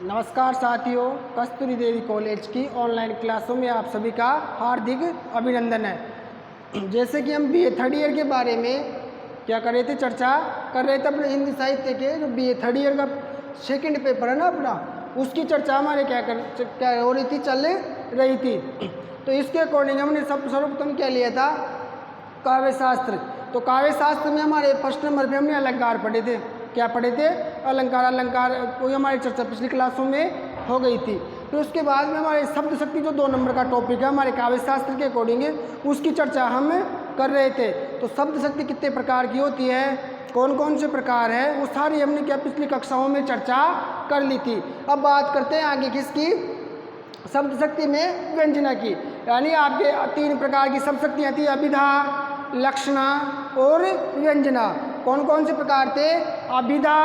नमस्कार साथियों, कस्तूरी देवी कॉलेज की ऑनलाइन क्लासों में आप सभी का हार्दिक अभिनंदन है। जैसे कि हम बीए थर्ड ईयर के बारे में क्या कर रहे थे, चर्चा कर रहे थे अपने हिंदी साहित्य के जो बीए थर्ड ईयर का सेकंड पेपर है ना अपना, उसकी चर्चा हमारे क्या हो रही थी, चल रही थी। तो इसके अकॉर्डिंग हमने सर्वप्रथम क्या लिया था, काव्य शास्त्र। तो काव्य शास्त्र में हमारे फर्स्ट नंबर पे हमने अलंकार पढ़े थे। क्या पढ़े थे? अलंकार। अलंकार कोई हमारी चर्चा पिछली क्लासों में हो गई थी। फिर उसके बाद में हमारे शब्द शक्ति जो 2 नंबर का टॉपिक है हमारे काव्य शास्त्र के अकॉर्डिंग, उसकी चर्चा हम कर रहे थे। तो शब्द शक्ति कितने प्रकार की होती है, कौन कौन से प्रकार है, वो सारी हमने क्या पिछली कक्षाओं में चर्चा कर ली थी। अब बात करते हैं आगे किसकी, शब्द शक्ति में व्यंजना की। यानी आपके 3 प्रकार की शब्द शक्तियाँ थी, अभिधा, लक्षणा और व्यंजना। कौन कौन से प्रकार थे? अभिधा,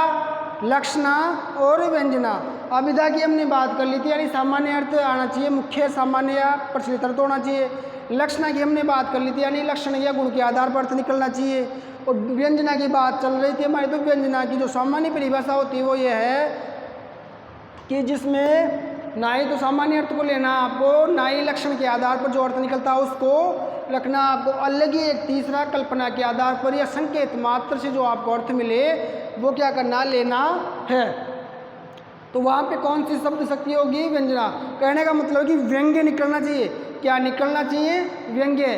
लक्षणा और व्यंजना। अभिधा की हमने बात कर ली थी, यानी सामान्य अर्थ आना चाहिए, मुख्य सामान्य या प्रचलित अर्थ होना चाहिए। लक्षणा की हमने बात कर ली थी, यानी लक्षण या गुण के आधार पर अर्थ निकलना चाहिए। और व्यंजना की बात चल रही थी हमारी। तो व्यंजना की जो सामान्य परिभाषा होती है वो ये है कि जिसमें ना ही तो सामान्य अर्थ को लेना आपको, ना ही लक्षण के आधार पर जो अर्थ निकलता है उसको रखना आपको। अलग ही एक तीसरा कल्पना के आधार पर या संकेत मात्र से जो आपको अर्थ मिले वो क्या करना, लेना है। तो वहाँ पे कौन सी शब्द शक्ति होगी? व्यंजना। कहने का मतलब कि व्यंग्य निकलना चाहिए। क्या निकलना चाहिए? व्यंग्य।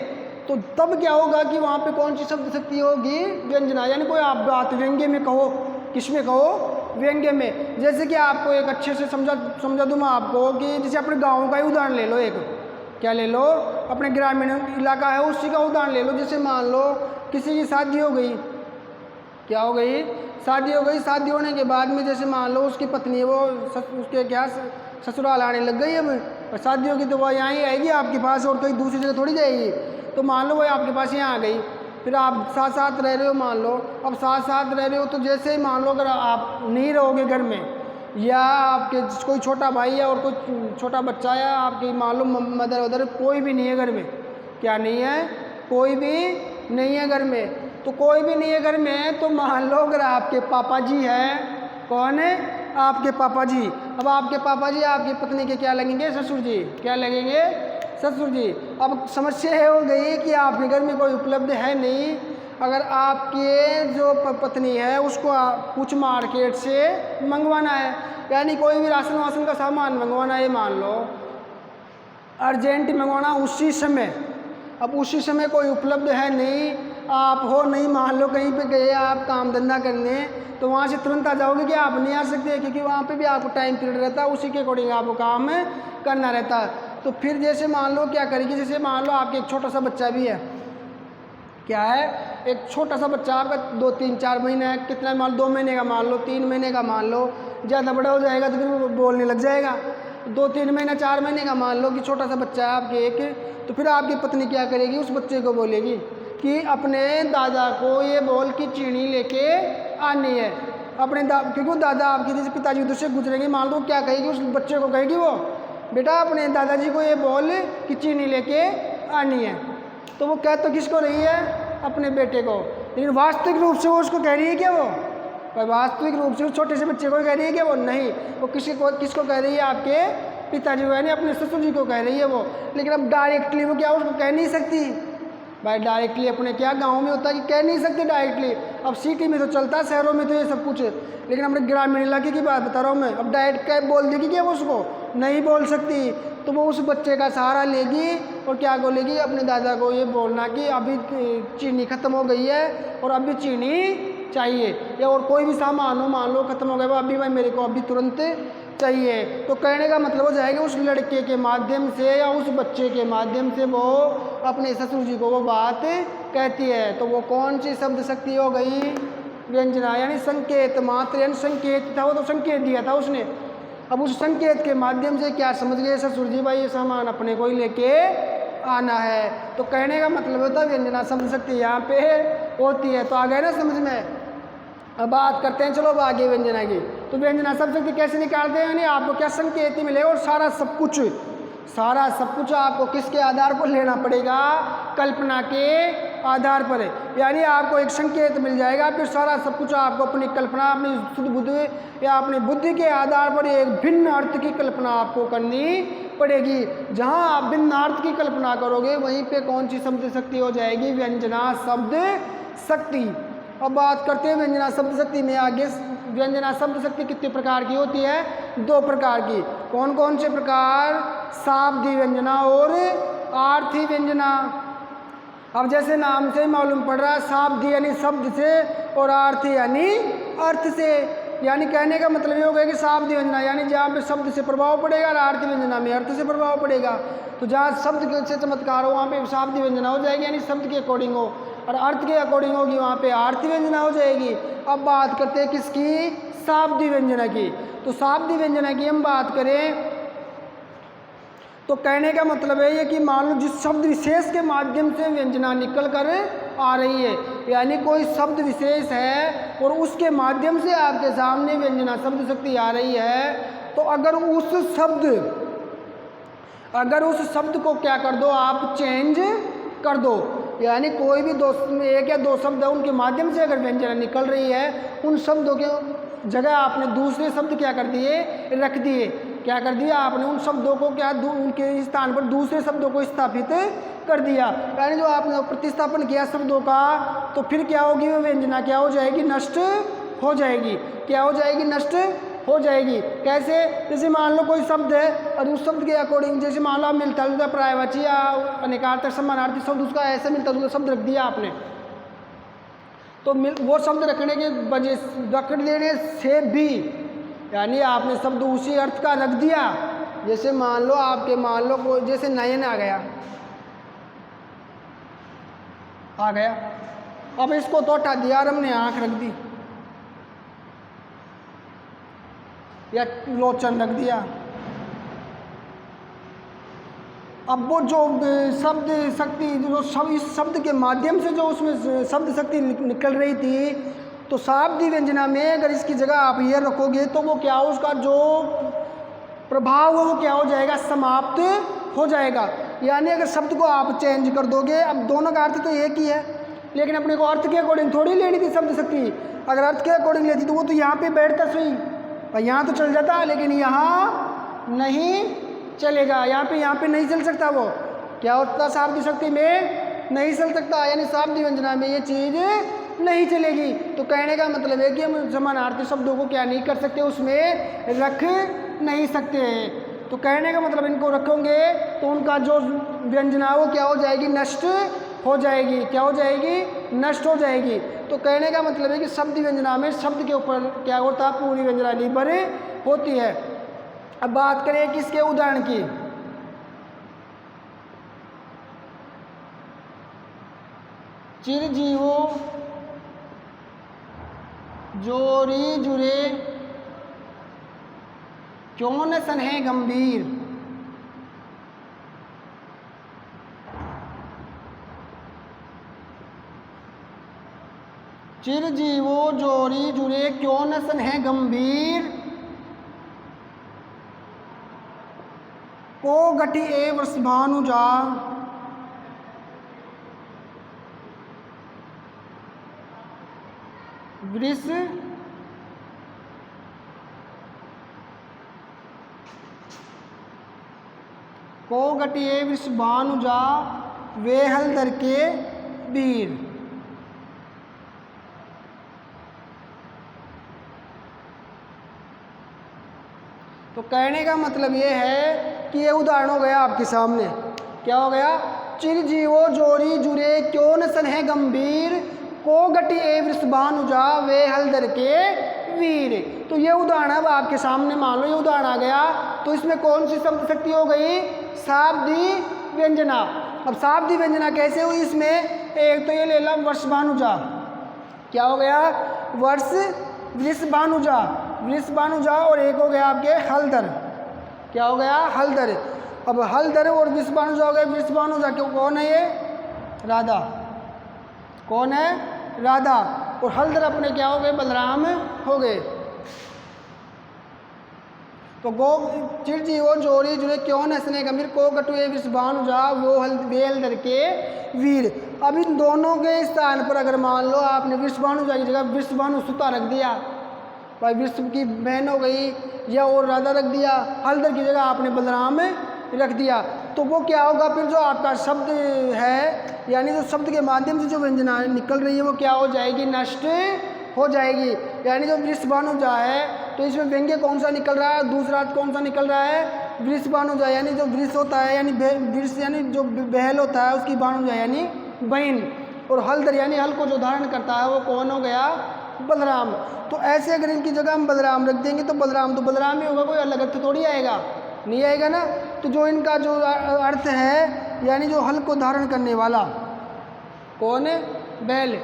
तो तब क्या होगा कि वहाँ पे कौन सी शब्द शक्ति होगी? व्यंजना। यानी कोई आप बात व्यंग्य में कहो, किस में कहो? व्यंग्य में। जैसे कि आपको एक अच्छे से समझा दूँ मैं आपको कि जैसे अपने गाँव का ही उदाहरण ले लो, एक क्या ले लो, अपने ग्रामीण इलाका है उसी का उदाहरण ले लो। जैसे मान लो किसी की शादी हो गई, क्या हो गई? शादी हो गई। शादी होने के बाद में जैसे मान लो उसकी पत्नी है वो उसके क्या ससुराल आने लग गई। अब और शादी होगी तो वह यहाँ ही आएगी आपके पास, और कहीं दूसरी जगह थोड़ी जाएगी। तो मान लो वो आपके पास यहाँ आ गई, फिर आप साथ साथ रह रहे हो, मान लो अब साथ साथ रह रहे हो। तो जैसे ही मान लो अगर आप नहीं रहोगे घर में, या आपके कोई छोटा भाई है और कोई छोटा बच्चा है, आपकी मान लो मदर उधर कोई भी नहीं है घर में, क्या नहीं है? कोई भी नहीं है घर में। तो कोई भी नहीं है घर में, तो मान लो अगर आपके पापा जी हैं, कौन है? आपके पापा जी। अब आपके पापा जी आपकी पत्नी के क्या लगेंगे? ससुर जी। क्या लगेंगे? ससुर जी। अब समस्या ये हो गई कि आपके घर में कोई उपलब्ध है नहीं। अगर आपके जो पत्नी है उसको कुछ मार्केट से मंगवाना है, यानी कोई भी राशन वाशन का सामान मंगवाना है, मान लो अर्जेंट मंगवाना उसी समय। अब उसी समय कोई उपलब्ध है नहीं, आप हो नहीं, मान लो कहीं पे गए आप काम धंधा करने, तो वहाँ से तुरंत आ जाओगे कि आप नहीं आ सकते, क्योंकि वहाँ पे भी आपको टाइम पीरियड रहता है, उसी के अकॉर्डिंग आपको काम करना रहता है। तो फिर जैसे मान लो क्या करेगी, जैसे मान लो आपके एक छोटा सा बच्चा भी है, क्या है? एक छोटा सा बच्चा आपका 2, 3, 4 महीने है, कितना मान लो 2 महीने का, मान लो 3 महीने का, मान लो ज़्यादा बड़ा हो जाएगा तो फिर वो बोलने लग जाएगा। 2, 3 महीना 4 महीने का मान लो कि छोटा सा बच्चा है आपके एक, तो फिर आपकी पत्नी क्या करेगी? उस बच्चे को बोलेगी कि अपने दादा को ये बोल कि चीनी लेके आनी है। अपने क्योंकि दादा आपके जैसे पिताजी उधर से गुजरेंगे, मान लो क्या कहेगी? उस बच्चे को कहेगी वो, बेटा अपने दादाजी को ये बोल कि चीनी लेके आनी है। तो वो कह तो किसको रही है? अपने बेटे को। लेकिन वास्तविक रूप से वो उसको कह रही है क्या? वो वास्तविक रूप से उस छोटे से बच्चे को कह रही है क्या? वो नहीं, वो किसको कह रही है? आपके पिताजी को, यानी अपने ससुर जी को कह रही है वो। लेकिन अब डायरेक्टली वो क्या उसको कह नहीं सकती भाई। डायरेक्टली अपने क्या गांव में होता है कि कह नहीं सकते डायरेक्टली। अब सिटी में तो चलता है, शहरों में तो ये सब कुछ, लेकिन अपने ग्रामीण इलाके की बात बता रहा हूँ मैं। अब डायरेक्ट क्या बोल देगी क्या वो? उसको नहीं बोल सकती। तो वो उस बच्चे का सहारा लेगी और क्या बोलेगी? अपने दादा को ये बोलना कि अभी चीनी ख़त्म हो गई है और अभी चीनी चाहिए, या और कोई भी सामान हो, मान लो ख़त्म हो गया, अभी भाई मेरे को अभी तुरंत चाहिए। तो कहने का मतलब हो जाएगा उस लड़के के माध्यम से या उस बच्चे के माध्यम से वो अपने ससुर जी को वो बात कहती है। तो वो कौन सी शब्द शक्ति हो गई? व्यंजना। यानी संकेत मात्र, यानी संकेत था वो, तो संकेत दिया था उसने। अब उस संकेत के माध्यम से क्या समझ गए ससुर जी? भाई ये सामान अपने को ही लेके आना है। तो कहने का मतलब होता है व्यंजना शब्द शक्ति यहाँ पे होती है। तो आ गए ना समझ में? अब बात करते हैं चलो अब आगे व्यंजना की। तो व्यंजना शब्द शक्ति कैसे निकालते हैं? यानी आपको क्या संकेत मिलेगा, और सारा सब कुछ आपको किसके आधार पर लेना पड़ेगा? कल्पना के आधार पर है। यानी आपको एक संकेत मिल जाएगा, फिर सारा सब कुछ आपको अपनी कल्पना, अपनी शुद्ध बुद्धि या अपनी बुद्धि के आधार पर एक भिन्न अर्थ की कल्पना आपको करनी पड़ेगी। जहाँ आप भिन्न अर्थ की कल्पना करोगे वहीं पे कौन सी शब्द शक्ति हो जाएगी? व्यंजना शब्द शक्ति। अब बात करते हैं व्यंजना शब्द शक्ति में आगे। व्यंजना शब्द शक्ति कितने प्रकार की होती है? 2 प्रकार की। कौन कौन से प्रकार? शाब्दी व्यंजना और आर्थी व्यंजना। अब जैसे नाम से मालूम पड़ रहा है, शाब्दी यानी शब्द से और आर्थी यानी अर्थ से। यानी कहने का मतलब ये हो गया कि शाब्दी व्यंजना यानी जहाँ पे शब्द से प्रभाव पड़ेगा और आर्थी व्यंजना में अर्थ से प्रभाव पड़ेगा। तो जहाँ शब्द से चमत्कार हो वहाँ पे शाब्दी व्यंजना हो जाएगी, यानी शब्द के अकॉर्डिंग हो, और अर्थ के अकॉर्डिंग होगी वहाँ पे आर्थी व्यंजना हो जाएगी। अब बात करते हैं किसकी? शाब्दी व्यंजना की। तो शाब्दी व्यंजना की हम बात करें तो कहने का मतलब है ये कि मान लो जिस शब्द विशेष के माध्यम से व्यंजना निकल कर आ रही है, यानी कोई शब्द विशेष है और उसके माध्यम से आपके सामने व्यंजना शब्द शक्ति आ रही है, तो अगर उस शब्द को क्या कर दो आप? चेंज कर दो। यानी कोई भी 1 या 2 शब्द है, उनके माध्यम से अगर व्यंजना निकल रही है, उन शब्दों के जगह आपने दूसरे शब्द क्या कर दिए? रख दिए। क्या कर दिया आपने? उन शब्दों को उनके स्थान पर दूसरे शब्दों को स्थापित कर दिया। यानी जो आपने प्रतिस्थापन किया शब्दों का, तो फिर क्या होगी? वो व्यंजना क्या हो जाएगी? नष्ट हो जाएगी। क्या हो जाएगी? नष्ट हो जाएगी। कैसे? जैसे मान लो कोई शब्द है और उस शब्द के अकॉर्डिंग, जैसे मान लो आप मिलता जुलता पर्यायवाची या अनेकार्थक समानार्थी शब्द, उसका ऐसे मिलता जुलता शब्द रख दिया आपने, तो वो शब्द रखने देने से भी, यानी आपने शब्द उसी अर्थ का रख दिया। जैसे मान लो कोई जैसे नयन आ गया, अब इसको तो हटा दिया और हमने आँख रख दी या लोचन रख दिया। अब वो जो शब्द शक्ति जो इस शब्द के माध्यम से जो उसमें शब्द शक्ति निकल रही थी, तो शाब्दी व्यंजना में अगर इसकी जगह आप ये रखोगे तो वो क्या, उसका जो प्रभाव है वो क्या हो जाएगा? समाप्त हो जाएगा। यानी अगर शब्द को आप चेंज कर दोगे, अब दोनों का अर्थ तो एक ही है, लेकिन अपने को अर्थ के अकॉर्डिंग थोड़ी लेनी थी शब्द शक्ति। अगर अर्थ के अकॉर्डिंग लेती तो वो तो यहाँ पे बैठता सही, और यहाँ तो चल जाता, लेकिन यहाँ नहीं चलेगा। यहाँ पे नहीं चल सकता। वो क्या होता? शाब्दी शक्ति में नहीं चल सकता, यानी शाब्दी व्यंजना में ये चीज़ नहीं चलेगी। तो कहने का मतलब है कि हम समानार्थी शब्दों को क्या नहीं कर सकते? उसमें रख नहीं सकते हैं। तो कहने का मतलब इनको रखोगे तो उनका जो व्यंजना वो क्या हो जाएगी? नष्ट हो जाएगी। क्या हो जाएगी? नष्ट हो जाएगी। तो कहने का मतलब है कि शब्द व्यंजना में शब्द के ऊपर क्या होता है? पूरी व्यंजना निर्भर होती है। अब बात करें किसके उदाहरण की? चिरजीवो जोरी जुरे क्यों न सनहे गंभीर। चिरजीवो जोरी जुरे क्यों न सनहे गंभीर, को गति ए वृषभानुजा वृष को गति ए वृषभानुजा वे हलदर के वीर। तो कहने का मतलब ये है कि ये उदाहरण हो गया आपके सामने। क्या हो गया? चिरजीवो जोरी जुरे क्यों न सनहे गंभीर, को गति ए वृषभानुजा वे हलदर के वीर। तो ये उदाहरण अब आपके सामने मान लो ये उदाहरण आ गया, तो इसमें कौन सी शब्द शक्ति हो गई? शाब्दी व्यंजना। अब शाब्दी व्यंजना कैसे हुई? इसमें एक तो ये ले ला वृषभानुजा, क्या हो गया? वृषभानुजा, वृषभानुजा, और एक हो गया आपके हलदर। क्या हो गया? हलदर। अब हलदर और वृषभानुजा हो गए। वृषभानुजा क्यों कौन है? ये राधा। कौन है? राधा। और हलदर अपने क्या हो गए? बलराम हो गए। तो गो चिरजीवो जोरी जुड़े क्यों न सने गंभीर, को गटुए वृषभानुजा वो वे हलदर के वीर। अब इन दोनों के स्थान पर अगर मान लो आपने वृषभानुजा की जगह वृषभानुसुता रख दिया, भाई विश्व की बहन हो गई, या और राधा रख दिया, हलधर की जगह आपने बलराम रख दिया, तो वो क्या होगा फिर जो आपका शब्द है, यानी जो शब्द के माध्यम से जो व्यंजना निकल रही है वो क्या हो जाएगी, नष्ट हो जाएगी। यानी जो वृषभानुजा है तो इसमें व्यंग्य कौन सा निकल रहा है, दूसरा अर्थ कौन सा निकल रहा है, वृषभानुजा, यानी जो वृष होता है यानी वृष यानी जो बहल होता है उसकी भानुजा यानी बहन, और हलधर यानी हल को जो धारण करता है वो कौन हो गया, बलराम। तो ऐसे अगर इनकी जगह हम बलराम रख देंगे तो बलराम ही होगा, कोई अलग अर्थ थोड़ी आएगा, नहीं आएगा ना। तो जो इनका जो अर्थ है यानी जो हल को धारण करने वाला कौन है, बैल,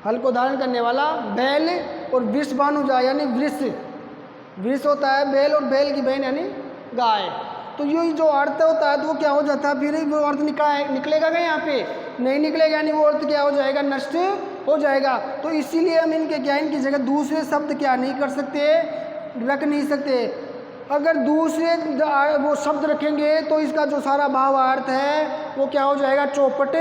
हल को धारण करने वाला बैल, और वृषभानुजा यानी वृष होता है बैल, और बैल की बहन यानी गाय। तो ये जो अर्थ होता है तो वो क्या हो जाता है, फिर वो अर्थ निकलेगा क्या यहाँ पे, नहीं निकलेगा, यानी वो अर्थ क्या हो जाएगा, नष्ट हो जाएगा। तो इसीलिए हम इनकी जगह दूसरे शब्द क्या नहीं कर सकते, रख नहीं सकते। अगर दूसरे वो शब्द रखेंगे तो इसका जो सारा भावार्थ है वो क्या हो जाएगा, चौपट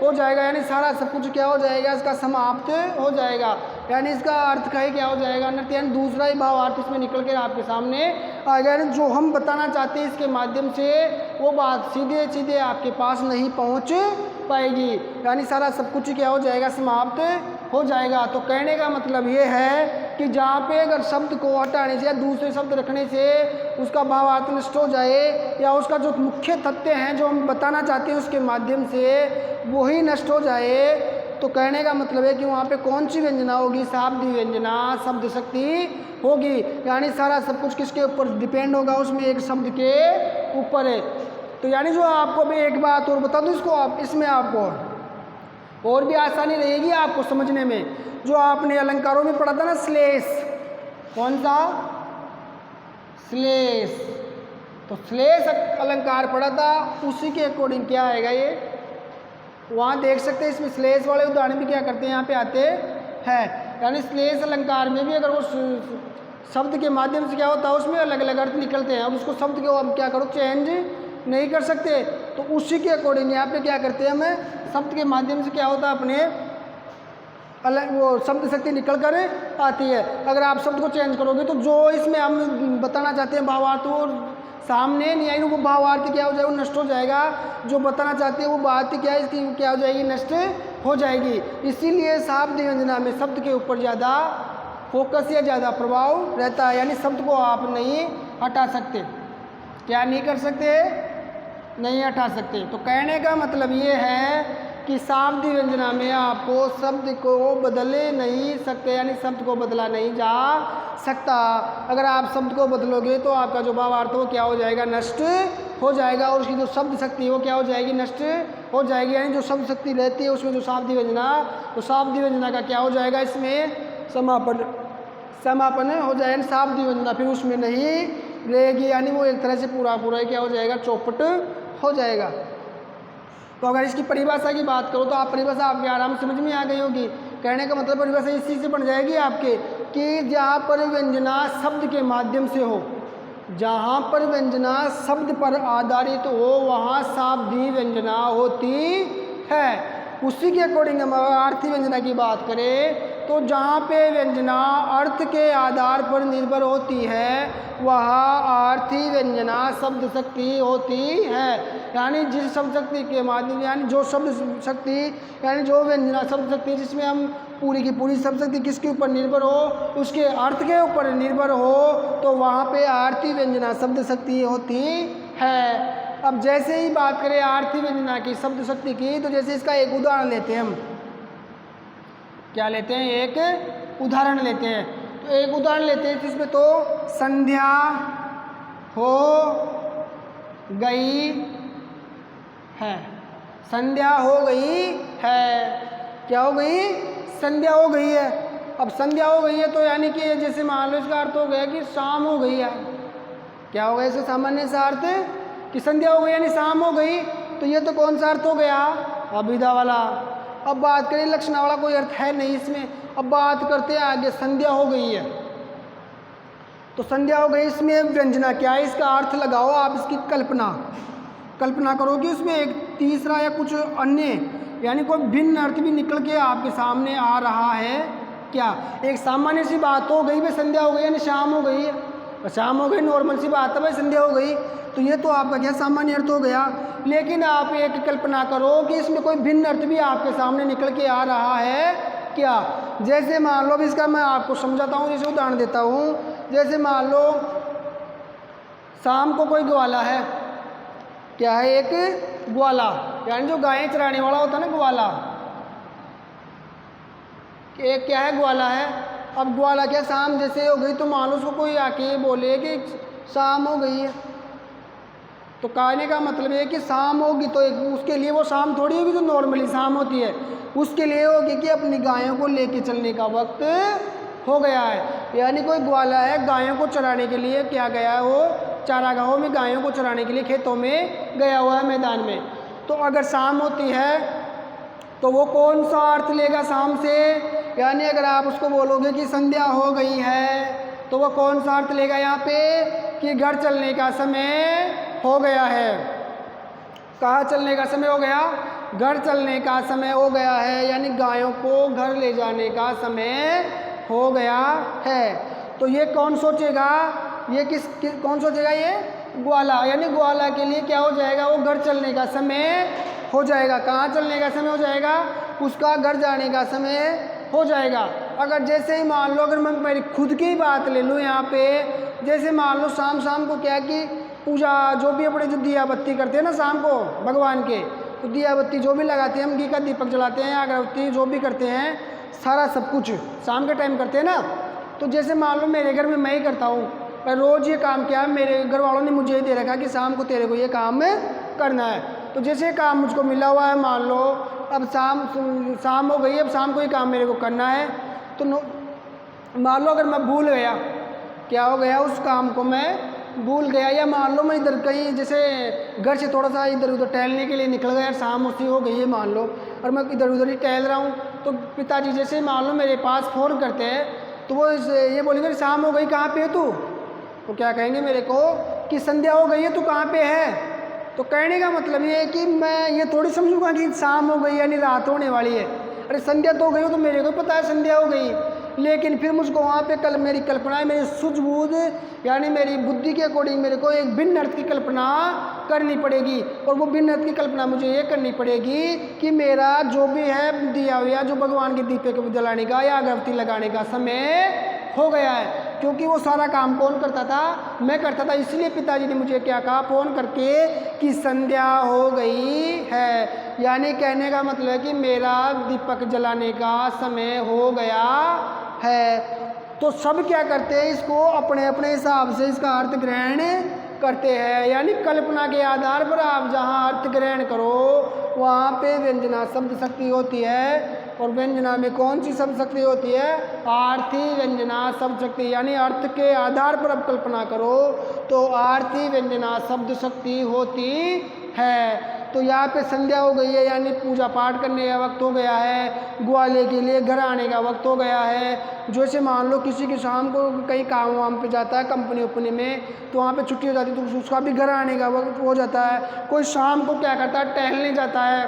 हो जाएगा, यानी सारा सब कुछ क्या हो जाएगा, इसका समाप्त हो जाएगा, यानी इसका अर्थ का ही क्या हो जाएगा, अनर्थ, यानी दूसरा ही भावार्थ इसमें निकल कर आपके सामने आएगा। यानी जो हम बताना चाहते हैं इसके माध्यम से वो बात सीधे सीधे आपके पास नहीं पहुंच पाएगी, यानी सारा सब कुछ क्या हो जाएगा, समाप्त हो जाएगा। तो कहने का मतलब ये है कि जहाँ पे अगर शब्द को हटाने से या दूसरे शब्द रखने से उसका भावार्थ नष्ट हो जाए, या उसका जो मुख्य तथ्य हैं जो हम बताना चाहते हैं उसके माध्यम से वो ही नष्ट हो जाए, तो कहने का मतलब है कि वहाँ पे कौन सी व्यंजना होगी, शाब्दिक व्यंजना, शब्द शक्ति होगी। यानी सारा सब कुछ किसके ऊपर डिपेंड होगा, उसमें एक शब्द के ऊपर है। तो यानी जो आपको मैं एक बात और बता दूँ इसको, आप इसमें आपको और भी आसानी रहेगी आपको समझने में। जो आपने अलंकारों में पढ़ा था ना, श्लेष, कौन सा, श्लेष, तो श्लेष अलंकार पढ़ा था, उसी के अकॉर्डिंग क्या आएगा ये, वहाँ देख सकते हैं। इसमें श्लेष वाले उदाहरण भी क्या करते हैं, यहाँ पे आते हैं। यानी श्लेष अलंकार में भी अगर वो शब्द के माध्यम से क्या होता है, उसमें अलग अलग अर्थ निकलते हैं। अब उसको शब्द को हम क्या करो, चेंज नहीं कर सकते, तो उसी के अकॉर्डिंग यहाँ पे क्या करते हैं, हमें शब्द के माध्यम से क्या होता है, अपने अलग वो शब्द शक्ति निकल कर आती है। अगर आप शब्द को चेंज करोगे तो जो इसमें हम बताना चाहते हैं भावार्थ वो सामने नहीं आएगी, वो भावार्थ क्या हो जाएगा, वो नष्ट हो जाएगा। जो बताना चाहते हैं वो बात क्या है, इसकी क्या हो जाएगी, नष्ट हो जाएगी। इसीलिए शाब्दिक व्यंजना में शब्द के ऊपर ज़्यादा फोकस या ज़्यादा प्रभाव रहता है, यानी शब्द को आप नहीं हटा सकते। क्या नहीं कर सकते, नहीं हटा सकते। तो कहने का मतलब ये है कि शाब्दिक व्यंजना में आपको शब्द को बदल नहीं सकते, यानी शब्द को बदला नहीं जा सकता। अगर आप शब्द को बदलोगे तो आपका जो भावार्थ वो क्या हो जाएगा, नष्ट हो जाएगा, और उसकी जो शब्द शक्ति वो क्या हो जाएगी, नष्ट हो जाएगी। यानी जो शब्द शक्ति रहती है उसमें जो शाब्दिक व्यंजना, तो शाब्दिक व्यंजना का क्या हो जाएगा, इसमें समापन हो जाएगा, शाब्दिक व्यंजना फिर उसमें नहीं रहेगी, यानी वो एक तरह से पूरा क्या हो जाएगा, चौपट हो जाएगा। तो अगर इसकी परिभाषा की बात करो तो आप परिभाषा आपके आराम समझ में आ गई होगी। कहने का मतलब परिभाषा इस चीज़ से बन जाएगी आपके कि जहाँ पर व्यंजना शब्द के माध्यम से हो, जहाँ पर व्यंजना शब्द पर आधारित हो वहाँ शाब्दिक व्यंजना होती है। उसी के अकॉर्डिंग हम अर्थी व्यंजना की बात करें तो जहाँ पे व्यंजना अर्थ के आधार पर निर्भर होती है वहाँ अर्थी व्यंजना शब्द शक्ति होती है। यानी जिस शब्द शक्ति के माध्यम, यानी जो शब्द शक्ति, यानी जो व्यंजना शब्द शक्ति जिसमें हम पूरी की पूरी शब्द शक्ति किसके ऊपर निर्भर हो, उसके अर्थ के ऊपर निर्भर हो, तो वहाँ पे अर्थी व्यंजना शब्द शक्ति होती है। अब जैसे ही बात करें अर्थी व्यंजना की शब्द शक्ति की, तो जैसे इसका एक उदाहरण लेते हैं हम, क्या लेते हैं, एक उदाहरण लेते हैं। तो एक उदाहरण लेते हैं जिसमें तो संध्या हो गई है, संध्या हो गई है, क्या हो गई, संध्या हो गई है। अब संध्या हो गई है तो यानी कि जैसे मान लो इसका अर्थ हो गया कि शाम हो गई है। क्या हो गया, इसका सामान्य सा अर्थ कि संध्या हो गई यानी शाम हो गई। तो ये तो कौन सा अर्थ हो गया, अभिधा वाला। अब बात करें लक्षणा वाला, कोई अर्थ है नहीं इसमें। अब बात करते हैं आगे, संध्या हो गई है तो संध्या हो गई, इसमें व्यंजना क्या है, इसका अर्थ लगाओ आप, इसकी कल्पना करो कि उसमें एक तीसरा या कुछ अन्य यानी कोई भिन्न अर्थ भी निकल के आपके सामने आ रहा है क्या? एक सामान्य सी बात हो गई भाई संध्या हो गई यानी शाम हो गई है, शाम हो गई नॉर्मल सी बात है भाई संध्या हो गई, तो ये तो आपका क्या सामान्य अर्थ हो गया। लेकिन आप एक कल्पना करो कि इसमें कोई भिन्न अर्थ भी आपके सामने निकल के आ रहा है क्या? जैसे मान लो, इसका मैं आपको समझाता हूँ, जैसे उदाहरण देता हूँ। जैसे मान लो शाम को कोई ग्वाला है, क्या है? एक ग्वाला, यानी जो गायें चराने वाला होता है ना, ग्वाला। एक क्या है? ग्वाला है। अब ग्वाला क्या शाम जैसे हो गई तो मान लो उसको कोई आके बोले कि शाम हो गई है, तो कहने का मतलब है कि शाम होगी तो उसके लिए वो शाम थोड़ी होगी जो नॉर्मली शाम होती है, उसके लिए होगी कि अपनी गायों को लेके चलने का वक्त हो गया है। यानी कोई ग्वाला है, गायों को चराने के लिए क्या गया है? वो चारागाहों में गायों को चराने के लिए खेतों में गया हुआ है, मैदान में। तो अगर शाम होती है तो वो कौन सा अर्थ लेगा शाम से? यानी अगर आप उसको बोलोगे कि संध्या हो गई है तो वो कौन सा अर्थ लेगा यहाँ पे? कि घर चलने का समय हो गया है। कहाँ चलने का समय हो गया? घर चलने का समय हो गया है, यानी गायों को घर ले जाने का समय हो गया है। तो ये कौन सोचेगा? ये कौन सोचेगा? ये ग्वाला, यानी ग्वाला के लिए क्या हो जाएगा? वो घर चलने का समय हो जाएगा। कहाँ चलने का समय हो जाएगा? उसका घर जाने का समय हो जाएगा। अगर जैसे ही मान लो, अगर मैं मेरी खुद की बात ले लूँ यहाँ पे, जैसे मान लो शाम को क्या कि पूजा जो भी अपने जो दिया बत्ती करते हैं ना शाम को भगवान के, तो दिया बत्ती जो भी लगाते हैं, हम घी का दीपक जलाते हैं, अगरबत्ती जो भी करते हैं, सारा सब कुछ शाम के टाइम करते हैं ना। तो जैसे मान लो मेरे घर में मैं ही करता हूँ, पर रोज़ ये काम क्या है, मेरे घर वालों ने मुझे ही दे रखा कि शाम को तेरे को ये काम करना है। तो जैसे काम मुझको मिला हुआ है, मान लो अब शाम हो गई, अब शाम को ये काम मेरे को करना है, तो मान लो अगर मैं भूल गया, क्या हो गया? उस काम को मैं भूल गया, या मान लो मैं इधर कहीं जैसे घर से थोड़ा सा इधर उधर टहलने के लिए निकल गया, शाम उसी हो गई है मान लो, और मैं इधर उधर ही टहल रहा हूँ, तो पिताजी जैसे मान लो मेरे पास फ़ोन करते हैं, तो वो ये बोलेंगे शाम हो गई, कहाँ पे है तू? तो क्या कहेंगे मेरे को कि संध्या हो गई है, तू कहाँ पे है? तो कहने का मतलब ये है कि मैं ये थोड़ी समझूंगा कि शाम हो गई यानी रात होने वाली है। अरे संध्या तो हो गई हो तो मेरे को पता है संध्या हो गई, लेकिन फिर मुझको वहाँ पे मेरी कल्पना, मेरी सूझबूझ यानी मेरी बुद्धि के अकॉर्डिंग मेरे को एक भिन्न अर्थ की कल्पना करनी पड़ेगी। और वो भिन्न अर्थ की कल्पना मुझे ये करनी पड़ेगी कि मेरा जो भी है दिया हुआ, जो भगवान के दीपक जलाने का या अगरबत्ती लगाने का समय हो गया है। क्योंकि वो सारा काम कौन करता था? मैं करता था। इसलिए पिताजी ने मुझे क्या कहा फ़ोन करके कि संध्या हो गई है, यानी कहने का मतलब है कि मेरा दीपक जलाने का समय हो गया है। तो सब क्या करते हैं? इसको अपने अपने हिसाब से इसका अर्थ ग्रहण करते हैं। यानी कल्पना के आधार पर आप जहाँ अर्थ ग्रहण करो वहाँ पे व्यंजना शब्द शक्ति होती है। और व्यंजना में कौन सी शब्द शक्ति होती है? आर्थी व्यंजना शब्द शक्ति। यानी अर्थ के आधार पर आप कल्पना करो तो आर्थी व्यंजना शब्द शक्ति होती है। तो यहाँ पे संध्या हो गई है, यानी पूजा पाठ करने का वक्त हो गया है, ग्वाले के लिए घर आने का वक्त हो गया है। जैसे मान लो किसी की शाम को कहीं काम वाम पे जाता है कंपनी उपनी में, तो वहाँ पे छुट्टी हो जाती है, तो उसका भी घर आने का वक्त हो जाता है। कोई शाम को क्या करता है? टहलने जाता है,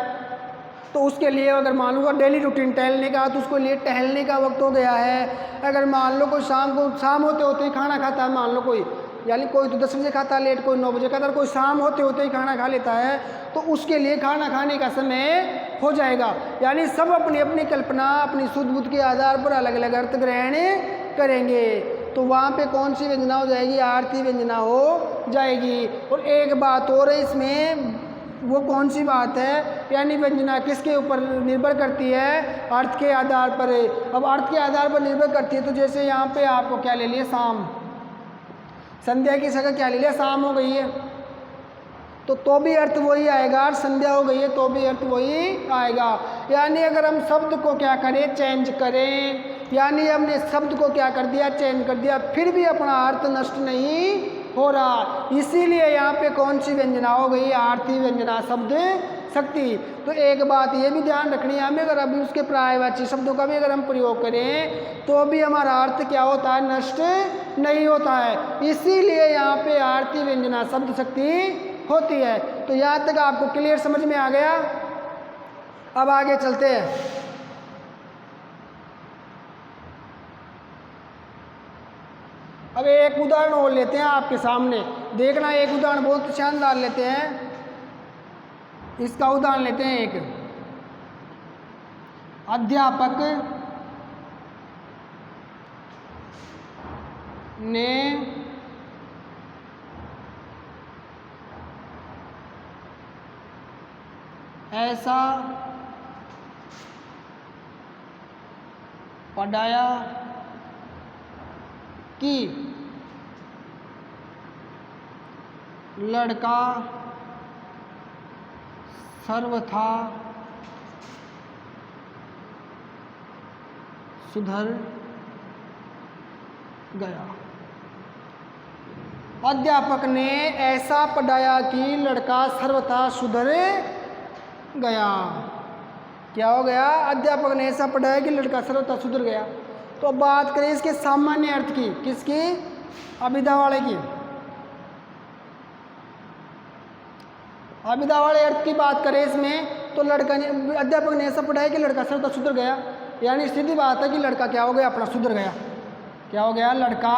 तो उसके लिए अगर मान लो डेली रूटीन टहलने का, तो उसके लिए टहलने का वक्त हो गया है। अगर मान लो कोई शाम होते होते ही खाना खाता है, मान लो कोई, यानी कोई तो 10 बजे खाता है लेट, कोई 9 बजे खाता है, कोई शाम होते होते ही खाना खा लेता है, तो उसके लिए खाना खाने का समय हो जाएगा। यानी सब अपनी अपनी कल्पना, अपनी सुध बुद्ध के आधार पर अलग अलग अर्थ ग्रहण करेंगे। तो वहाँ पे कौन सी व्यंजना हो जाएगी? आरती व्यंजना हो जाएगी। और एक बात और है इसमें, वो कौन सी बात है? यानी व्यंजना किसके ऊपर निर्भर करती है? अर्थ के आधार पर। अब अर्थ के आधार पर निर्भर करती है, तो जैसे यहाँ पे आपको क्या ले लिया? शाम, संध्या की जगह क्या ले लिया? शाम हो गई है, तो भी अर्थ वही आएगा। संध्या हो गई है तो भी अर्थ वही आएगा। यानी अगर हम शब्द को क्या करें? चेंज करें, यानी हमने शब्द को क्या कर दिया? चेंज कर दिया, फिर भी अपना अर्थ नष्ट नहीं हो रहा। इसीलिए यहाँ पे कौन सी व्यंजना हो गई? आरती व्यंजना शब्द शक्ति। तो एक बात ये भी ध्यान रखनी है हमें, अगर अभी उसके पर्यायवाची शब्दों का भी अगर हम प्रयोग करें तो भी हमारा अर्थ क्या होता है? नष्ट नहीं होता है। इसीलिए यहाँ पे आरती व्यंजना शब्द शक्ति होती है। तो यहाँ तक आपको क्लियर समझ में आ गया? अब आगे चलते हैं। अब एक उदाहरण और लेते हैं आपके सामने, देखना एक उदाहरण बहुत शानदार लेते हैं। इसका उदाहरण लेते हैं एक अध्यापक ने ऐसा पढ़ाया कि लड़का सर्वथा सुधर गया। अध्यापक ने ऐसा पढ़ाया कि लड़का सर्वथा सुधर गया। क्या हो गया? अध्यापक ने ऐसा पढ़ाया कि लड़का सर्वथा सुधर गया। तो अब बात करें इसके सामान्य अर्थ की, किसकी? अभिधा वाले की। अभिधा वाले अर्थ की बात करें इसमें, तो लड़का ने, अध्यापक ने ऐसा पढ़ाया कि लड़का सर्वथा सुधर गया, यानी सीधी बात है कि लड़का क्या हो गया? अपना सुधर गया। क्या हो गया? लड़का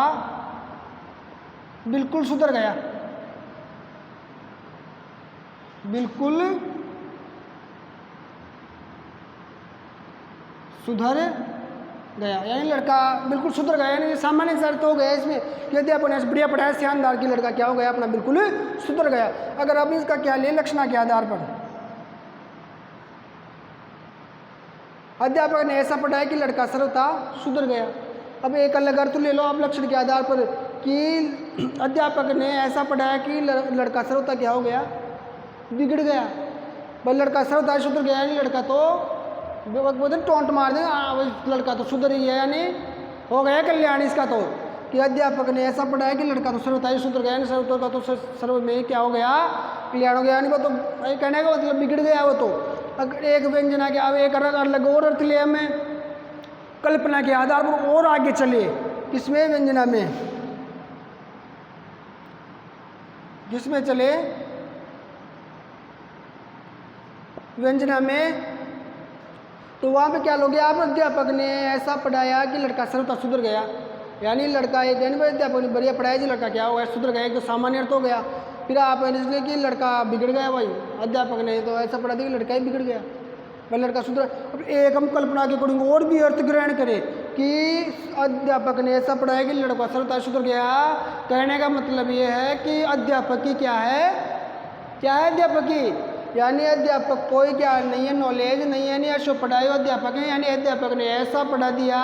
बिल्कुल सुधर गया, बिल्कुल सुधर गया, यानी लड़का बिल्कुल सुधर गया। यानी सामान्य अर्थ हो गया इसमें कि अध्यापक ने बढ़िया पढ़ाया, शानदार की लड़का क्या हो गया? अपना बिल्कुल सुधर गया। अगर आप इसका क्या ले लक्षणा के आधार पर, अध्यापक ने ऐसा पढ़ाया कि लड़का सर्वथा सुधर गया। अब एक अलग अर्थ ले लो आप लक्षण के आधार पर कि अध्यापक ने ऐसा पढ़ाया कि लड़का सर्वथा क्या हो गया? बिगड़ गया। भाई लड़का सर्वथा सुधर गया, यानी लड़का तो बोलते टोंट मार देंगे, लड़का तो सुधर ही है, यानी हो गया कल्याण इसका। तो कि अध्यापक ने ऐसा पढ़ाया कि लड़का तो सर्वथा ही सुधर गया, यानी सर्वथा का तो सर्व में क्या हो गया? कल्याण हो गया। यानी वो तो कहने का मतलब बिगड़ गया वो तो। अगर एक व्यंजना के अब एक अलग और अर्थ ले, हमें कल्पना के आधार पर और आगे चले, किसमें? व्यंजना में। किसमें चले? व्यंजना में। तो वहाँ पे क्या लोगे आप? अध्यापक ने ऐसा पढ़ाया कि लड़का सर्वथा सुधर गया, यानी लड़का एक अध्यापक ने बढ़िया पढ़ाया कि लड़का क्या हो गया? सुधर गया। एक तो सामान्य अर्थ हो गया। फिर आप इसलिए कि लड़का बिगड़ गया, भाई अध्यापक ने तो ऐसा पढ़ा दिया कि लड़का ही बिगड़ गया, भाई लड़का सुधरा। अब एक हम कल्पना के अकॉर्डिंग और भी अर्थ ग्रहण करें कि अध्यापक ने ऐसा पढ़ाया कि लड़का सर्वथा सुधर गया। कहने का मतलब ये है कि अध्यापक की क्या है? क्या है अध्यापक की? यानी अध्यापक कोई क्या नहीं है, नॉलेज नहीं है, नहीं ऐसा पढ़ाए अध्यापक है, यानी अध्यापक ने ऐसा पढ़ा दिया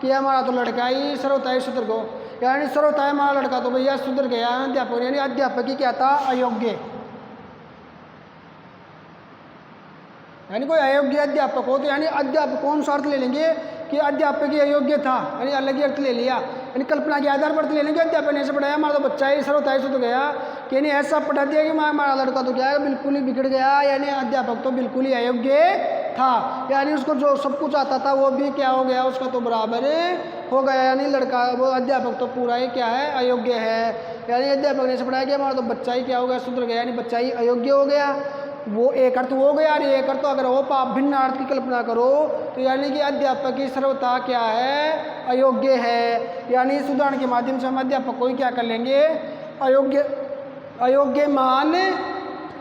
कि हमारा तो लड़का ही सर्वथा ही सुधर गो, यानी सर्वथा हमारा लड़का तो भैया सुधर गया अध्यापक। यानी अध्यापक ही क्या था? अयोग्य। यानी कोई अयोग्य अध्यापक हो तो यानी अध्यापक कौन सा अर्थ ले लेंगे कि अध्यापक ही अयोग्य था, यानी अलग ही अर्थ ले लिया। यानी कल्पना के आधार पर ले लेंगे अध्यापक ने ऐसे पढ़ाया हमारा तो बच्चा ही सर्वथा ही सुधर गया, कि यानी ऐसा पढ़ा दिया कि हमारा लड़का तो क्या है? बिल्कुल ही बिगड़ गया, यानी अध्यापक तो बिल्कुल ही अयोग्य था, यानी उसको जो सब कुछ आता था वो भी क्या हो गया? उसका तो बराबर हो गया, यानी लड़का वो अध्यापक तो पूरा ही क्या है? अयोग्य है। यानी अध्यापक ने ऐसे पढ़ाया कि हमारा तो बच्चा ही क्या हो गया? सुधर गया, यानी बच्चा ही अयोग्य हो गया। वो एक अर्थ हो गया। और एक अर्थ तो अगर वो आप भिन्न अर्थ की कल्पना करो तो यानी कि अध्यापक की सर्वथा क्या है? अयोग्य है। यानी इस उदाहरण के माध्यम से हम अध्यापक को ही क्या कर लेंगे? अयोग्य मान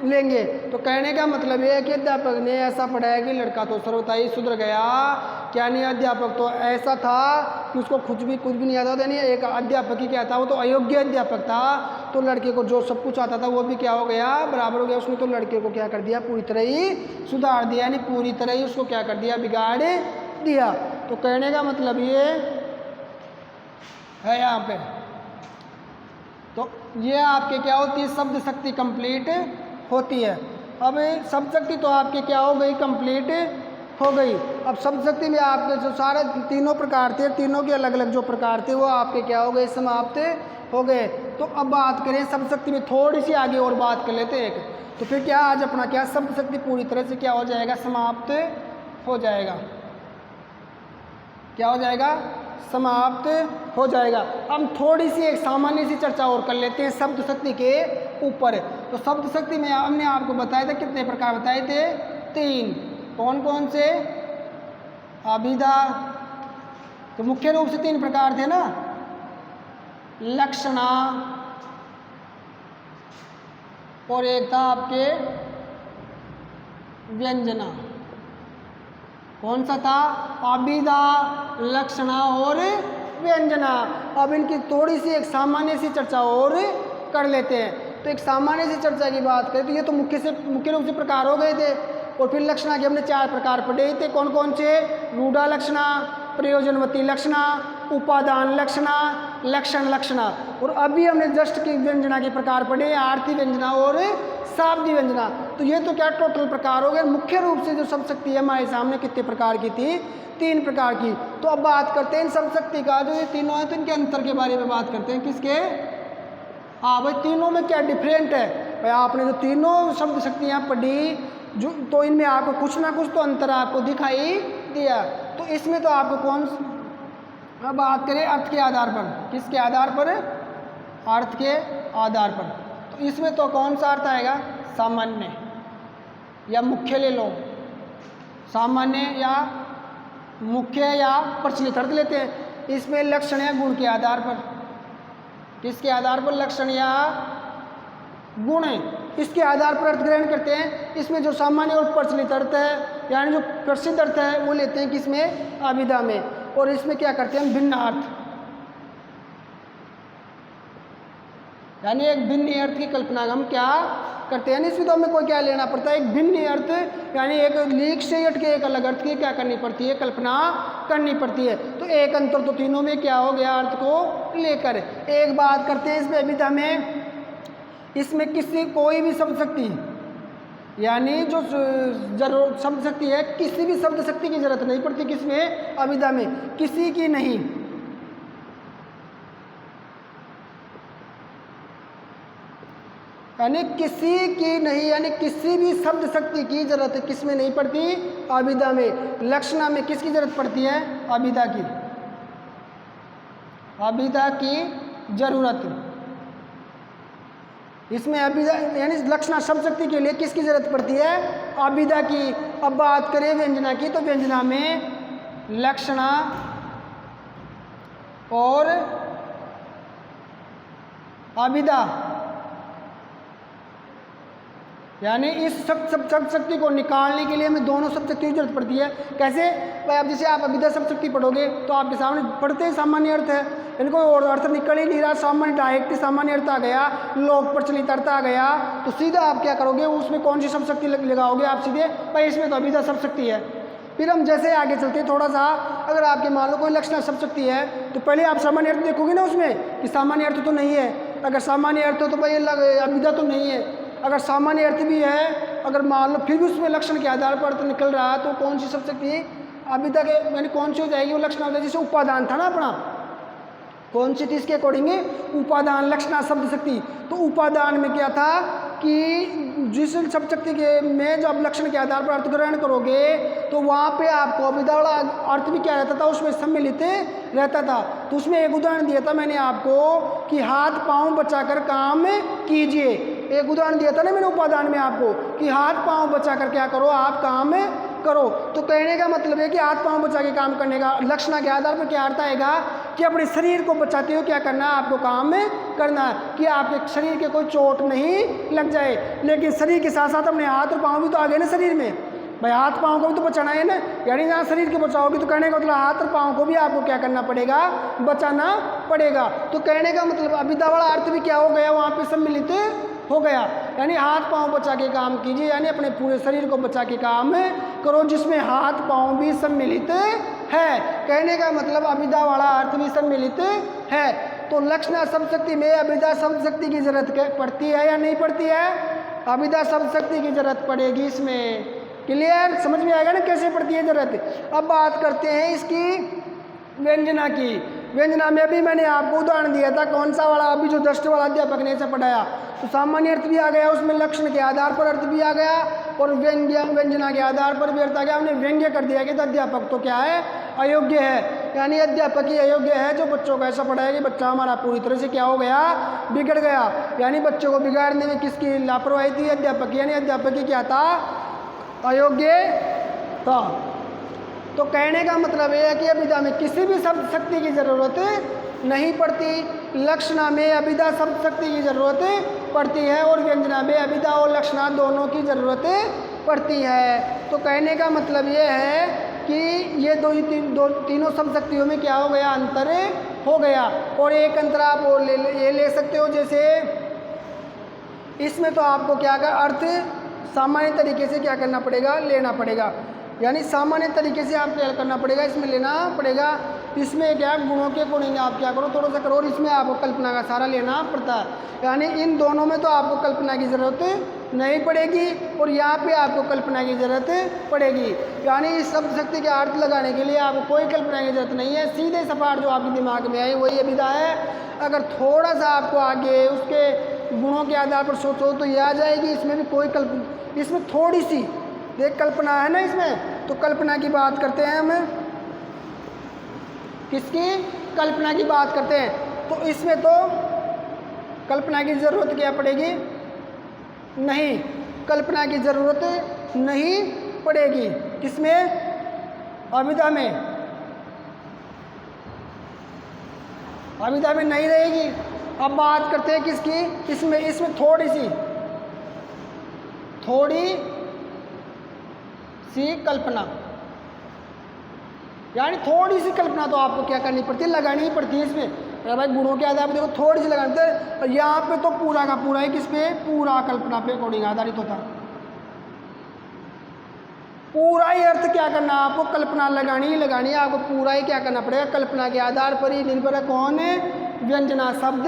लेंगे। तो कहने का मतलब ये है कि अध्यापक ने ऐसा पढ़ाया कि लड़का तो सर्वथा ही सुधर गया, क्या नहीं? अध्यापक तो ऐसा था कि उसको कुछ भी नहीं आता था, यानी एक अध्यापक ही क्या था? वो तो अयोग्य अध्यापक था। तो लड़के को जो सब कुछ आता था वो भी क्या हो गया? बराबर हो गया। उसने तो लड़के को क्या कर दिया? पूरी तरह ही सुधार दिया, यानी पूरी तरह ही उसको क्या कर दिया? बिगाड़ दिया। तो कहने का मतलब ये है यहाँ पे। तो ये आपके क्या होती है? शब्द शक्ति कंप्लीट होती है। अब शब्द शक्ति तो आपके क्या हो गई? कंप्लीट हो गई। अब शब्द शक्ति में आपके जो सारे तीनों प्रकार थे, तीनों के अलग अलग जो प्रकार थे वो आपके क्या हो गए? समाप्त हो गए। तो अब बात करें शब्द शक्ति में थोड़ी सी आगे और बात कर लेते हैं एक, तो फिर क्या आज अपना क्या शब्द शक्ति पूरी तरह से क्या हो जाएगा? समाप्त हो जाएगा। क्या हो जाएगा? समाप्त हो जाएगा। हम थोड़ी सी एक सामान्य सी चर्चा और कर लेते हैं शब्द शक्ति के ऊपर। तो शब्द शक्ति में हमने आपको बताया था कितने प्रकार बताए थे? 3। कौन कौन से? अभिधा, तो मुख्य रूप से 3 प्रकार थे ना, लक्षणा और एक था आपके व्यंजना। कौन सा था? अभिधा, लक्षणा और व्यंजना। अब इनकी थोड़ी सी एक सामान्य सी चर्चा और कर लेते हैं। तो एक सामान्य सी चर्चा की बात करें तो ये तो मुख्य रूप से प्रकार हो गए थे। और फिर लक्षणा के हमने 4 प्रकार पढ़े ही थे। कौन कौन से? रूढ़ा लक्षणा, प्रयोजनवती लक्षणा, उपादान लक्षणा, लक्षण लक्षणा। और अभी हमने जस्ट की व्यंजना के प्रकार पढ़े, आरती व्यंजना और शाब्दी व्यंजना। तो ये तो क्या टोटल प्रकार हो गए। मुख्य रूप से जो शब्द शक्ति है हमारे सामने कितने प्रकार की थी? 3 प्रकार की। तो अब बात करते हैं इन शब्द शक्ति का, जो ये तीनों है तो इनके अंतर के बारे में बात करते हैं। किसके? हाँ भाई, तीनों में क्या डिफरेंट है? भाई आपने जो तीनों शब्द शक्तियाँ पढ़ी जो, तो इनमें आपको कुछ ना कुछ तो अंतर आपको दिखाई दिया। तो इसमें तो आपको कौन, अब बात करें अर्थ के आधार पर। किसके आधार पर? अर्थ के आधार पर। तो इसमें तो कौन सा अर्थ आएगा? सामान्य या मुख्य ले लो, सामान्य या मुख्य या प्रचलित अर्थ लेते हैं। इसमें लक्षण या गुण के आधार पर। किसके आधार पर? लक्षण या गुण है, इसके आधार पर अर्थ ग्रहण करते हैं। इसमें जो सामान्य और प्रचलित अर्थ है, यानी जो प्रसिद्ध अर्थ है, वो लेते हैं किसमें? अभिधा में। और इसमें क्या करते हैं? भिन्न अर्थ, यानी एक भिन्न अर्थ की कल्पना हम क्या करते हैं। इसमें तो हमें कोई क्या लेना पड़ता है? एक भिन्न अर्थ, यानी एक लीक से हट के एक अलग अर्थ की क्या करनी पड़ती है? कल्पना करनी पड़ती है। तो एक अंतर तो तीनों में क्या हो गया? अर्थ को लेकर। एक बात करते हैं इसमें अभिधा में, इसमें किसी कोई भी शब्द शक्ति, यानी जो जरूरत शब्द शक्ति है, किसी भी शब्द शक्ति की जरूरत नहीं पड़ती। किसमें? अभिधा में। किसी की नहीं, यानी किसी की नहीं, यानी किसी भी शब्द शक्ति की जरूरत किसमें नहीं पड़ती? अभिधा में। लक्षणा में किसकी जरूरत पड़ती है? अभिधा की, अभिधा की जरूरत। इसमें अभिधा यानी लक्षणा शब्द शक्ति के लिए किसकी जरूरत पड़ती है? अभिधा की। अब बात करें व्यंजना की, तो व्यंजना में लक्षणा और अभिधा, यानी इस शब्द शक्ति को निकालने के लिए हमें दोनों शब्द शक्ति की जरूरत पड़ती है। कैसे? भाई अब जैसे आप अभिधा शब्द शक्ति पढ़ोगे तो आपके सामने पढ़ते ही सामान्य अर्थ है, इनको और अर्थ निकल ही नहीं रहा, सामान्य डायरेक्ट सामान्य अर्थ आ गया, लोक प्रचलित अर्थ आ गया, तो सीधा आप क्या करोगे? उसमें कौन सी शब्द शक्ति लगाओगे? आप सीधे भाई इसमें तो अभिधा शब्द शक्ति है। फिर हम जैसे आगे चलते हैं थोड़ा सा, अगर आपके मान लो कोई लक्षणा शब्द शक्ति है तो पहले आप सामान्य अर्थ देखोगे ना उसमें कि सामान्य अर्थ तो नहीं है। अगर सामान्य अर्थ हो तो भाई अभिधा तो नहीं है। अगर सामान्य अर्थ भी है, अगर मान लो फिर भी उसमें लक्षण के आधार पर अर्थ निकल रहा है, तो कौन सी शब्द शक्ति अभिधा के यानी कौन सी हो जाएगी? वो लक्षण हो जाएगी। जैसे उपादान था ना अपना, कौन सी थी इसके अकॉर्डिंग? उपादान लक्षणा शब्द शक्ति। तो उपादान में क्या था कि जिस शब्द शक्ति के में जब लक्षण के आधार पर अर्थ ग्रहण करोगे तो वहाँ पे आपको अभिधा वाला अर्थ भी क्या रहता था? उसमें सम्मिलित रहता था। तो उसमें एक उदाहरण दिया था मैंने आपको कि हाथ पांव बचाकर काम कीजिए। एक उदाहरण दिया था ना मैंने उपादान में आपको कि हाथ पांव बचाकर क्या करो? आप काम करो। तो कहने का मतलब है कि हाथ पांव बचा के काम करने का लक्षणा के आधार पर क्या अर्थ आएगा कि अपने शरीर को बचाते हुए क्या करना है? आपको काम करना है कि आपके शरीर के कोई चोट नहीं लग जाए। लेकिन शरीर के साथ साथ अपने हाथ और पांव भी तो आ गए ना शरीर में। भाई हाथ पांव को भी तो बचाना है ना, यानी जहाँ शरीर के बचाओगे तो कहने का मतलब हाथ और पांव को भी आपको क्या करना पड़ेगा? बचाना पड़ेगा। तो कहने का मतलब अभिधा वाला अर्थ भी क्या हो गया? वहाँ पे सम्मिलित हो गया, यानी हाथ पांव बचा के काम कीजिए, यानी अपने पूरे शरीर को बचा के काम करो, जिसमें हाथ पांव भी सम्मिलित है। कहने का मतलब अभिधा वाला अर्थ भी सम्मिलित है। तो लक्षणा शब्द शक्ति में अभिधा शब्द शक्ति की जरूरत पड़ती है या नहीं पड़ती है? अभिधा शब्द शक्ति की जरूरत पड़ेगी इसमें। क्लियर? समझ में आएगा ना कैसे पड़ती है जरूरत। अब बात करते हैं इसकी व्यंजना की। व्यंजना में भी मैंने आपको उदाहरण दिया था, कौन सा वाला? अभी जो दृष्टि वाला अध्यापक ने ऐसा पढ़ाया। तो सामान्य अर्थ भी आ गया, उसमें लक्षण के आधार पर अर्थ भी आ गया, और व्यंजना के आधार पर भी अर्थ आ गया। हमने व्यंग्य कर दिया कि अध्यापक तो क्या है? अयोग्य है, यानी अध्यापक ही अयोग्य है जो बच्चों को ऐसा पढ़ाया कि बच्चा हमारा पूरी तरह से क्या हो गया? बिगड़ गया। यानी बच्चों को बिगाड़ने में किसकी लापरवाही थी? अध्यापक की। यानी अध्यापक ही क्या था? अयोग्य तो कहने का मतलब ये है कि अभिधा में किसी भी शब्द शक्ति की ज़रूरत नहीं पड़ती, लक्षणा में अभिधा शब्द शक्ति की ज़रूरत पड़ती है और व्यंजना में अभिधा और लक्षणा दोनों की ज़रूरत पड़ती है। तो कहने का मतलब ये है कि ये तीनों शब्द शक्तियों में क्या हो गया, अंतर हो गया। और एक अंतर आप और ये ले सकते हो, जैसे इसमें तो आपको क्या कर अर्थ सामान्य तरीके से क्या करना पड़ेगा, लेना पड़ेगा, यानी सामान्य तरीके से आप क्या करना पड़ेगा, इसमें लेना पड़ेगा। इसमें क्या गुणों के गुणेंगे आप क्या करो, थोड़ा सा करो, और इसमें आपको कल्पना का सहारा लेना पड़ता है। यानी इन दोनों में तो आपको कल्पना की ज़रूरत नहीं पड़ेगी और यहाँ पे आपको कल्पना की ज़रूरत पड़ेगी। यानी इस शब्द शक्ति के अर्थ लगाने के लिए आपको कोई कल्पना की ज़रूरत नहीं है, सीधे सपाट जो आपके दिमाग में आई वही अभिधा है। अगर थोड़ा सा आपको आगे उसके गुणों के आधार पर सोचो तो ये आ जाएगी। इसमें भी कोई कल्पना, इसमें थोड़ी सी देख कल्पना है ना इसमें, तो कल्पना की बात करते हैं हम, किसकी, कल्पना की बात करते हैं। तो इसमें तो कल्पना की ज़रूरत क्या पड़ेगी, नहीं, कल्पना की ज़रूरत नहीं पड़ेगी। किसमें, अभिधा में, अभिधा में नहीं रहेगी। अब बात करते हैं किसकी, इसमें थोड़ी सी कल्पना, यानी थोड़ी सी कल्पना तो आपको क्या करनी पड़ती है, लगानी ही पड़ती है इसमें। अरे भाई गुणों के आधार पर देखो थोड़ी सी लगानी है, और यहाँ पे तो पूरा का पूरा ही किस पे, पूरा कल्पना पे अकॉर्डिंग आधारित होता है। पूरा ही अर्थ क्या करना है आपको, कल्पना लगानी ही लगानी है, आपको पूरा ही क्या करना पड़ेगा, कल्पना के आधार पर ही निर्भर है कौन है, व्यंजना शब्द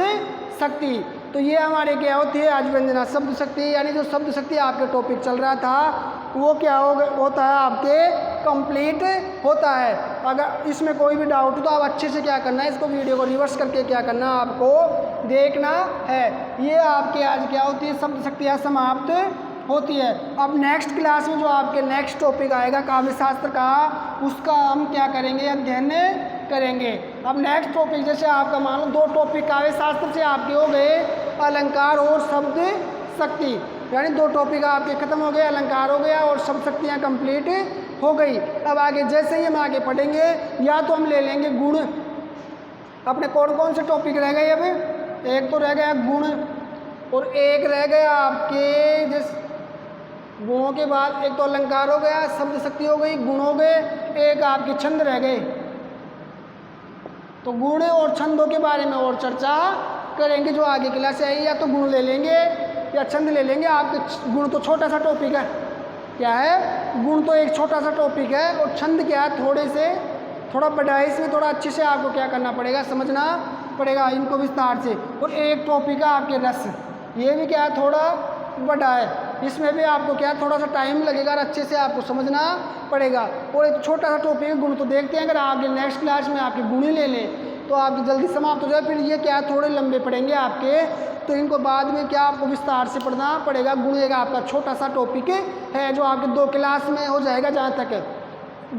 शक्ति। तो ये हमारे क्या होती है आज व्यंजना शब्द शक्ति, यानी जो शब्द शक्ति आपके टॉपिक चल रहा था वो क्या होता है आपके कंप्लीट होता है। अगर इसमें कोई भी डाउट हो तो आप अच्छे से क्या करना है, इसको वीडियो को रिवर्स करके क्या करना है, आपको देखना है। ये आपके आज क्या होती है, शब्द शक्तियाँ समाप्त होती है। अब नेक्स्ट क्लास में जो आपके नेक्स्ट टॉपिक आएगा काव्य शास्त्र का, उसका हम क्या करेंगे, अध्ययन करेंगे। अब नेक्स्ट टॉपिक जैसे आपका मान लो 2 टॉपिक काव्य शास्त्र से आपके हो गए, अलंकार और शब्द शक्ति, यानी 2 टॉपिक आपके खत्म हो गए, अलंकार हो गया और शब्द शक्तियाँ कंप्लीट हो गई। अब आगे जैसे ही हम आगे पढ़ेंगे, या तो हम ले लेंगे गुण, अपने कौन कौन से टॉपिक रह गए, अब एक तो रह गया गुण और एक रह गया आपके जैसे गुणों के बाद एक तो अलंकार हो गया, शब्द शक्ति हो गई, गुण हो गए, एक आपके छंद रह गए। तो गुण और छंदों के बारे में और चर्चा करेंगे जो आगे क्लास आई, या तो गुण ले लेंगे या छंद ले लेंगे। आपके गुण तो छोटा सा टॉपिक है, क्या है, गुण तो एक छोटा सा टॉपिक है, और छंद क्या है, थोड़ा बड़ा है, इसमें थोड़ा अच्छे से आपको क्या करना पड़ेगा, समझना पड़ेगा इनको विस्तार से। और एक टॉपिक है आपके रस, ये भी क्या है, थोड़ा बड़ा है, इसमें भी आपको क्या थोड़ा सा टाइम लगेगा और अच्छे से आपको समझना पड़ेगा। और एक छोटा सा टॉपिक है गुण, तो देखते हैं अगर आपके नेक्स्ट क्लास में आपके गुण ले लें तो आपकी जल्दी समाप्त हो जाए। फिर ये क्या थोड़े लंबे पड़ेंगे आपके, तो इनको बाद में क्या आपको विस्तार से पढ़ना पड़ेगा। गुण एक आपका छोटा सा टॉपिक है जो आपके 2 क्लास में हो जाएगा, जहाँ तक है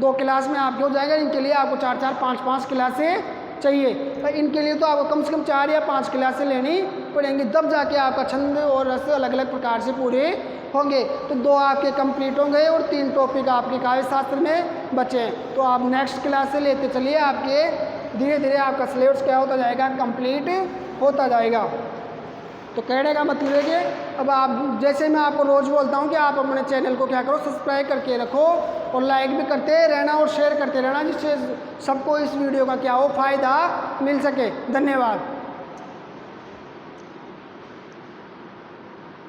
2 क्लास में आपके हो जाएगा। इनके लिए आपको 4-4, 5-5 क्लासें चाहिए, तो इनके लिए तो आपको कम से कम 4 या 5 क्लासें लेनी पड़ेंगी, तब जाके आपका छंद और रस अलग अलग प्रकार से पूरे होंगे। तो 2 आपके कंप्लीट होंगे और 3 टॉपिक आपके काव्य शास्त्र में बचे हैं। तो आप नेक्स्ट क्लास से लेते चलिए, आपके धीरे धीरे आपका सिलेबस क्या होता जाएगा, कंप्लीट होता जाएगा। तो कहने का मतलब है कि अब आप जैसे मैं आपको रोज़ बोलता हूँ कि आप अपने चैनल को क्या करो, सब्सक्राइब करके रखो और लाइक भी करते रहना और शेयर करते रहना, जिससे सबको इस वीडियो का क्या हो, फ़ायदा मिल सके। धन्यवाद।